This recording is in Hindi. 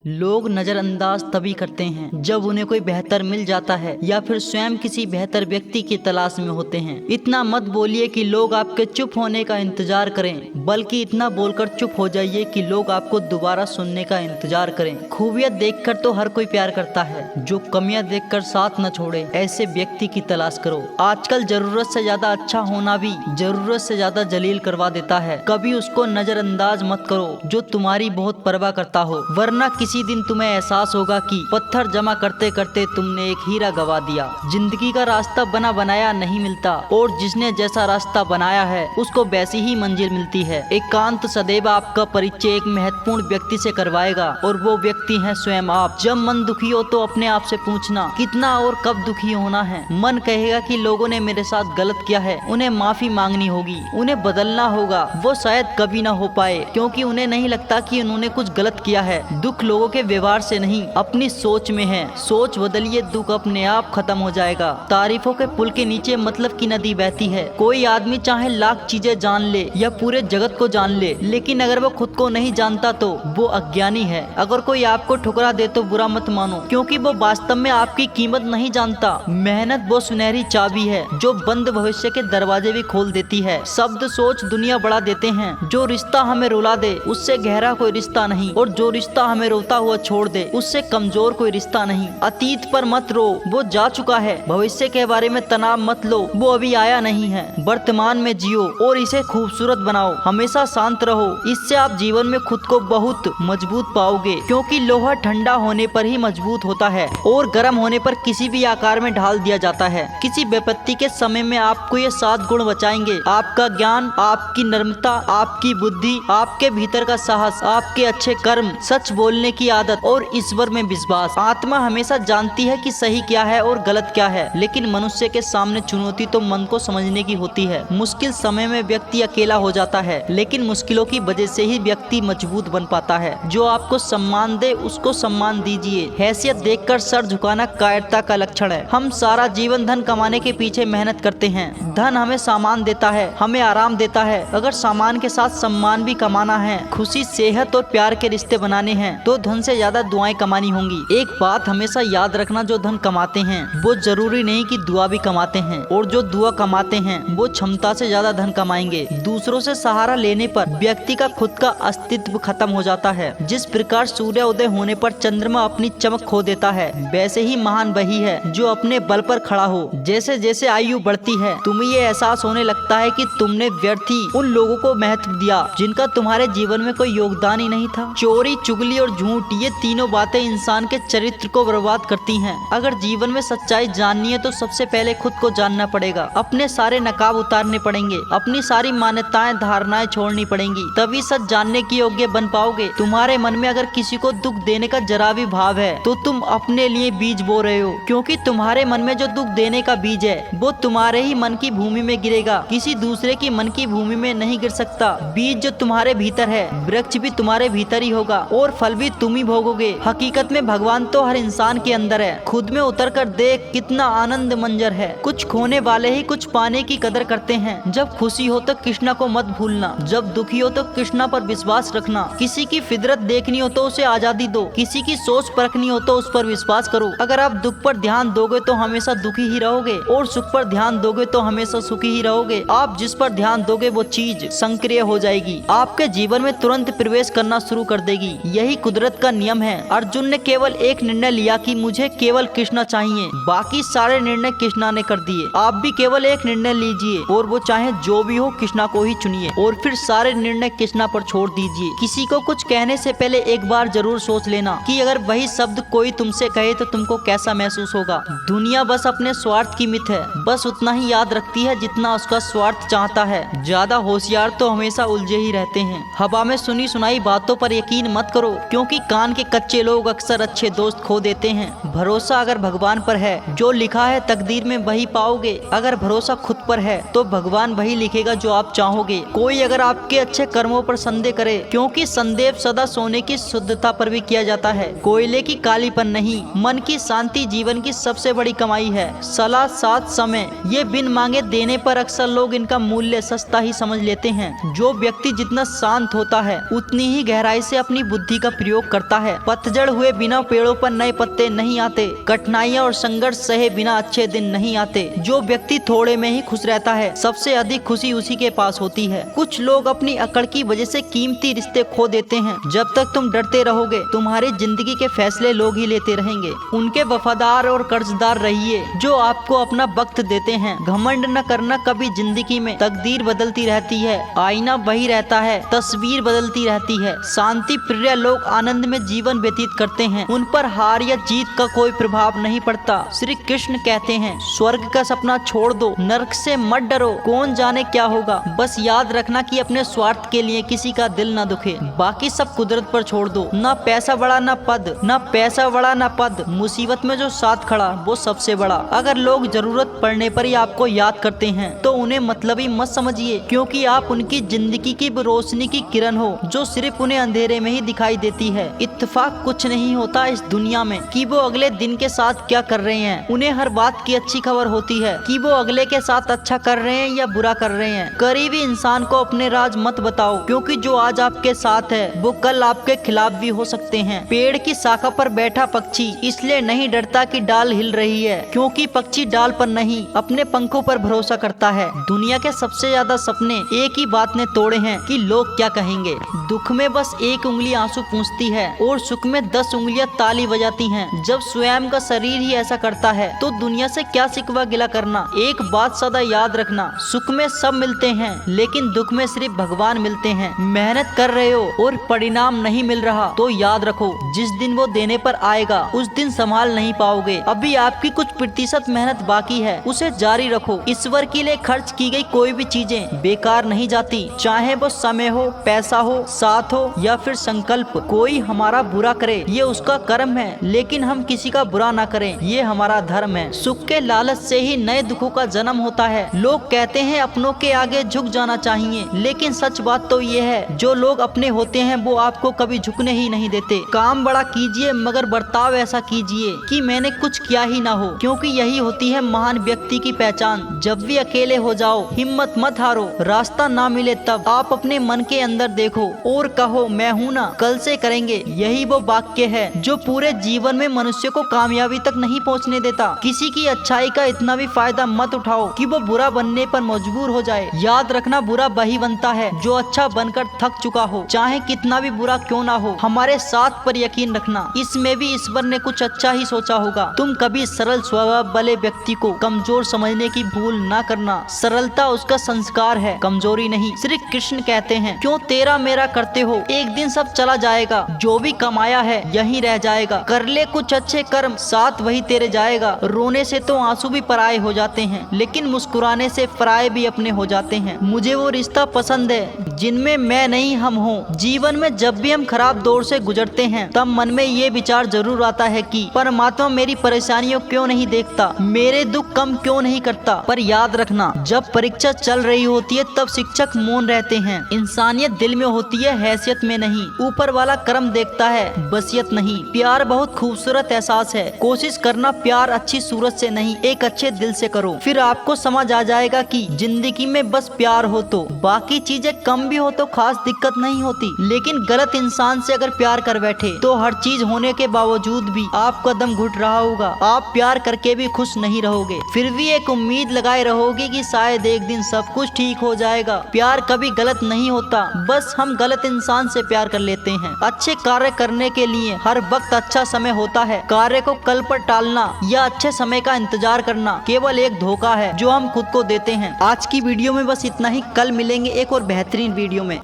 लोग नजरअंदाज तभी करते हैं जब उन्हें कोई बेहतर मिल जाता है या फिर स्वयं किसी बेहतर व्यक्ति की तलाश में होते हैं। इतना मत बोलिए कि लोग आपके चुप होने का इंतजार करें, बल्कि इतना बोलकर चुप हो जाइए कि लोग आपको दोबारा सुनने का इंतजार करें। खूबियां देखकर तो हर कोई प्यार करता है, जो कमियां देखकर साथ न छोड़े ऐसे व्यक्ति की तलाश करो। आजकल जरूरत से ज्यादा अच्छा होना भी जरूरत से ज्यादा जलील करवा देता है। कभी उसको नजरअंदाज मत करो जो तुम्हारी बहुत परवाह करता हो, वरना किसी दिन तुम्हें एहसास होगा कि पत्थर जमा करते करते तुमने एक हीरा गवा दिया। जिंदगी का रास्ता बना बनाया नहीं मिलता, और जिसने जैसा रास्ता बनाया है उसको वैसी ही मंजिल मिलती है। एकांत सदैव आपका परिचय एक महत्वपूर्ण व्यक्ति से करवाएगा, और वो व्यक्ति है स्वयं आप। जब मन दुखी हो तो अपने आप से पूछना कितना और कब दुखी होना है। मन कहेगा कि लोगों ने मेरे साथ गलत किया है, उन्हें माफी मांगनी होगी, उन्हें बदलना होगा। वो शायद कभी ना हो पाए, क्योंकि उन्हें नहीं लगता कि उन्होंने कुछ गलत किया है। दुख लोगों के व्यवहार से नहीं, अपनी सोच में है। सोच बदलिए, दुख अपने आप खत्म हो जाएगा। तारीफों के पुल के नीचे मतलब की नदी बहती है। कोई आदमी चाहे लाख चीजें जान ले या पूरे जगत को जान ले, लेकिन अगर वो खुद को नहीं जानता तो वो अज्ञानी है। अगर कोई आपको ठुकरा दे तो बुरा मत मानो, क्योंकि वो वास्तव में आपकी कीमत नहीं जानता। मेहनत वो सुनहरी चाबी है जो बंद भविष्य के दरवाजे भी खोल देती है। शब्द सोच दुनिया बढ़ा देते हैं। जो रिश्ता हमें रुला दे उससे गहरा कोई रिश्ता नहीं, और जो रिश्ता हमें रोता हुआ छोड़ दे उससे कमजोर कोई रिश्ता नहीं। अतीत पर मत रो, वो जा चुका है। भविष्य के बारे में तनाव मत लो, वो अभी आया नहीं है। वर्तमान में जियो और इसे खूबसूरत बनाओ। हमेशा शांत रहो, इससे आप जीवन में खुद को बहुत मजबूत पाओगे, क्योंकि लोहा ठंडा होने पर ही मजबूत होता है और गर्म होने पर किसी भी आकार में ढाल दिया जाता है। किसी विपत्ति के समय में आपको ये 7 गुण बचाएंगे: आपका ज्ञान, आपकी नम्रता, आपकी बुद्धि, आपके भीतर का साहस, आपके अच्छे कर्म, सच बोलने की आदत और ईश्वर में विश्वास। आत्मा हमेशा जानती है कि सही क्या है और गलत क्या है, लेकिन मनुष्य के सामने चुनौती तो मन को समझने की होती है। मुश्किल समय में व्यक्ति अकेला हो जाता है, लेकिन मुश्किलों की वजह से ही व्यक्ति मजबूत बन पाता है। जो आपको सम्मान दे उसको सम्मान दीजिए। हैसियत देखकर सर झुकाना कायरता का लक्षण है। हम सारा जीवन धन कमाने के पीछे मेहनत करते हैं। धन हमें सामान देता है, हमें आराम देता है। अगर सामान के साथ सम्मान भी कमाना है, खुशी, सेहत और प्यार के रिश्ते बनाने हैं, तो धन से ज्यादा दुआएं कमानी होंगी। एक बात हमेशा याद रखना, जो धन कमाते हैं वो जरूरी नहीं कि दुआ भी कमाते हैं, और जो दुआ कमाते हैं वो क्षमता से ज्यादा धन कमाएंगे। दूसरों से सहारा लेने पर व्यक्ति का खुद का अस्तित्व खत्म हो जाता है। जिस प्रकार सूर्य उदय होने पर चंद्रमा अपनी चमक खो देता है, वैसे ही महान वही है जो अपने बल पर खड़ा हो। जैसे जैसे आयु बढ़ती है, तुम्हें ये एहसास होने लगता है कि तुमने व्यर्थ ही उन लोगों को महत्व दिया जिनका तुम्हारे जीवन में कोई योगदान ही नहीं था। चोरी, चुगली और झूठ, ये तीनों बातें इंसान के चरित्र को बर्बाद करती हैं। अगर जीवन में सच्चाई जाननी है तो सबसे पहले खुद को जानना पड़ेगा। अपने सारे नकाब उतारने पड़ेंगे, अपनी सारी मान्यताएं, धारणाएं छोड़नी पड़ेंगी, तभी सच जानने के योग्य बन पाओगे। तुम्हारे मन में अगर किसी को दुख देने का जरा भी भाव है तो तुम अपने लिए बीज बो रहे हो, क्योंकि तुम्हारे मन में जो दुख देने का बीज है वो तुम्हारे ही मन की भूमि में गिरेगा, किसी दूसरे की मन की भूमि में नहीं गिर सकता। बीज जो तुम्हारे भीतर है, वृक्ष भी तुम्हारे भीतर ही होगा और फल भी तुम ही भोगोगे। हकीकत में भगवान तो हर इंसान के अंदर है। खुद में उतर कर देख, कितना आनंद मंजर है। कुछ खोने वाले ही कुछ पाने की कदर करते हैं। जब खुशी हो तो कृष्णा को मत भूलना, जब दुखी हो तो कृष्णा पर विश्वास रखना। किसी की फितरत देखनी हो तो उसे आजादी दो, किसी की सोच परखनी हो तो उस पर विश्वास करो। अगर आप दुख पर ध्यान दोगे तो हमेशा दुखी ही रहोगे, और सुख पर ध्यान दोगे तो हमेशा सुखी ही रहोगे। आप जिस पर ध्यान दोगे वो चीज संक्रिय हो जाएगी, आपके जीवन में तुरंत प्रवेश करना शुरू कर देगी। यही कुदरत का नियम है। अर्जुन ने केवल एक निर्णय लिया कि मुझे केवल कृष्णा चाहिए, बाकी सारे निर्णय कृष्णा ने कर दिए। आप भी केवल एक निर्णय लीजिए, और वो चाहे जो भी हो कृष्णा को ही चुनिए, और फिर सारे निर्णय कृष्णा पर छोड़ दीजिए। किसी को कुछ कहने से पहले एक बार जरूर सोच लेना कि अगर वही शब्द कोई तुमसे कहे तो तुमको कैसा महसूस होगा। दुनिया बस अपने स्वार्थ की मित है, बस उतना ही याद रखती है जितना उसका स्वार्थ चाहता है। ज्यादा होशियार तो हमेशा उलझे ही रहते हैं। हवा में सुनी सुनाई बातों पर यकीन मत करो, क्योंकि कान के कच्चे लोग अक्सर अच्छे दोस्त खो देते हैं। भरोसा अगर भगवान पर है, जो लिखा है तकदीर में वही पाओगे। अगर भरोसा खुद पर है तो भगवान वही लिखेगा जो आप चाहोगे। कोई अगर आपके अच्छे कर्मों पर संदेह करे, क्योंकि संदेह सदा सोने की शुद्धता पर भी किया जाता है, कोयले की कालीपन नहीं। मन की शांति जीवन की सबसे बड़ी कमाई है। सलाह, साथ, समय, ये बिन मांगे देने पर अक्सर लोग इनका मूल्य सस्ता ही समझ लेते हैं। जो व्यक्ति जितना शांत होता है उतनी ही गहराई से अपनी बुद्धि का प्रयोग करता है। पतझड़ हुए बिना पेड़ों पर नए पत्ते नहीं आते। कठिनाइयाँ और संघर्ष सहे बिना अच्छे दिन नहीं आते। जो व्यक्ति थोड़े में ही खुश रहता है, सबसे अधिक खुशी उसी के पास होती है। कुछ लोग अपनी अकड़ की वजह से कीमती रिश्ते खो देते हैं। जब तक तुम डरते रहोगे, तुम्हारी जिंदगी के फैसले लोग ही लेते रहेंगे। उनके वफादार और कर्जदार रहिए जो आपको अपना वक्त देते हैं। घमंड न करना, कभी जिंदगी में तकदीर बदलती रहती है, आईना वही रहता है, तस्वीर बदलती रहती है। शांति प्रिय लोग आनंद में जीवन व्यतीत करते हैं, उन पर हार या जीत का कोई प्रभाव नहीं पड़ता। श्री कृष्ण कहते हैं, स्वर्ग का सपना छोड़ दो, नरक से मत डरो, कौन जाने क्या होगा। बस याद रखना कि अपने स्वार्थ के लिए किसी का दिल न दुखे। बाकी सब कुदरत पर छोड़ दो। ना पैसा बड़ा ना पद, ना पैसा बड़ा ना पद, मुसीबत में जो साथ खड़ा वो सबसे बड़ा। अगर लोग जरूरत पड़ने पर ही आपको याद करते हैं तो उन्हें मतलबी मत समझिए, क्योंकि आप उनकी जिंदगी की रोशनी की किरण हो जो सिर्फ उन्हें अंधेरे में ही दिखाई देती है। इत्तेफाक कुछ नहीं होता इस दुनिया में कि वो अगले दिन के साथ क्या कर रहे हैं। उन्हें हर बात की अच्छी खबर होती है कि वो अगले के साथ अच्छा कर रहे हैं या बुरा कर रहे हैं। करीबी इंसान को अपने राज मत बताओ, क्योंकि जो आज आपके साथ है वो कल आपके खिलाफ भी हो सकते हैं। पेड़ की शाखा पर बैठा पक्षी इसलिए नहीं डरता कि डाल हिल रही है, क्योंकि पक्षी डाल पर नहीं अपने पंखों पर भरोसा करता है। दुनिया के सबसे ज्यादा सपने एक ही बात ने तोड़े हैं कि लोग क्या कहेंगे। दुख में बस एक उंगली आंसू पूंछती है और सुख में 10 उंगलियां ताली बजाती हैं। जब स्वयं का शरीर ही ऐसा करता है तो दुनिया से क्या शिकवा गिला करना। एक बात सदा याद रखना, सुख में सब मिलते हैं लेकिन दुख में सिर्फ भगवान मिलते हैं। मेहनत कर रहे हो और परिणाम नहीं मिल रहा तो याद रखो, जिस दिन वो देने पर आएगा उस दिन संभाल नहीं पाओगे। अभी आपकी कुछ प्रतिशत मेहनत बाकी है, उसे जारी रखो। ईश्वर के लिए खर्च की गई कोई भी चीजें बेकार नहीं जाती, चाहे वो समय हो, पैसा हो, साथ हो या फिर संकल्प। कोई हमारा बुरा करे ये उसका कर्म है, लेकिन हम किसी का बुरा ना करें ये हमारा धर्म है। सुख के लालच से ही नए दुखों का जन्म होता है। लोग कहते हैं अपनों के आगे झुक जाना चाहिए, लेकिन सच बात तो ये है जो लोग अपने होते हैं वो आपको कभी झुकने ही नहीं देते। काम बड़ा कीजिए मगर बर्ताव ऐसा कीजिए कि मैंने कुछ किया ही ना हो, क्योंकि यही होती है महान व्यक्ति की पहचान। जब भी अकेले हो जाओ हिम्मत मत हारो, रास्ता ना मिले तब आप अपने मन के अंदर देखो और कहो मैं हूँ ना, कल से करेंगे। यही वो वाक्य है जो पूरे जीवन में मनुष्य को कामयाबी तक नहीं पहुँचने देता। किसी की अच्छाई का इतना भी फायदा मत उठाओ कि वो बुरा बनने पर मजबूर हो जाए। याद रखना, बुरा वही बनता है जो अच्छा बनकर थक चुका हो, चाहे कितना भी बुरा क्यों ना हो। हमारे साथ पर यकीन रखना, इसमें भी ईश्वर ने कुछ अच्छा ही सोचा होगा। तुम कभी सरल स्वभाव वाले व्यक्ति को कमजोर समझने की भूल ना करना। सरलता उसका संस्कार है, कमजोरी नहीं। श्री कृष्ण कहते हैं, क्यों तेरा मेरा करते हो, एक दिन सब चला जाएगा। जो भी कमाया है यहीं रह जाएगा। कर ले कुछ अच्छे कर्म, साथ वही तेरे जाएगा। रोने से तो आंसू भी पराये हो जाते हैं, लेकिन मुस्कुराने से पराये भी अपने हो जाते हैं। मुझे वो रिश्ता पसंद है जिनमें मैं नहीं हम हो। जीवन में जब भी हम खराब दौर से गुजरते हैं तब मन में ये विचार जरूर आता है कि परमात्मा मेरी परेशानियों क्यों नहीं देखता, मेरे दुख कम क्यों नहीं करता। पर याद रखना, जब परीक्षा चल रही होती है तब शिक्षक मौन रहते हैं। इंसानियत दिल में होती है, हैसियत में नहीं। ऊपर वाला कर्म देखता है, बसियत नहीं। प्यार बहुत खूबसूरत एहसास है, कोशिश करना प्यार अच्छी सूरत से नहीं एक अच्छे दिल से करो। फिर आपको समझ आ जाएगा कि जिंदगी में बस प्यार हो तो बाकी चीजें कम भी हो तो खास दिक्कत नहीं होती। लेकिन गलत इंसान से अगर प्यार कर बैठे तो हर चीज होने के बावजूद भी आपका दम घुट रहा होगा, आप प्यार करके भी खुश नहीं रहोगे। फिर भी एक उम्मीद लगाए रहोगे कि शायद एक दिन सब कुछ ठीक हो जाएगा। प्यार कभी गलत नहीं होता, बस हम गलत इंसान से प्यार कर लेते हैं। अच्छे कार्य करने के लिए हर वक्त अच्छा समय होता है। कार्य को कल पर टालना या अच्छे समय का इंतजार करना केवल एक धोखा है जो हम खुद को देते हैं। आज की वीडियो में बस इतना ही, कल मिलेंगे एक और बेहतरीन वीडियो में।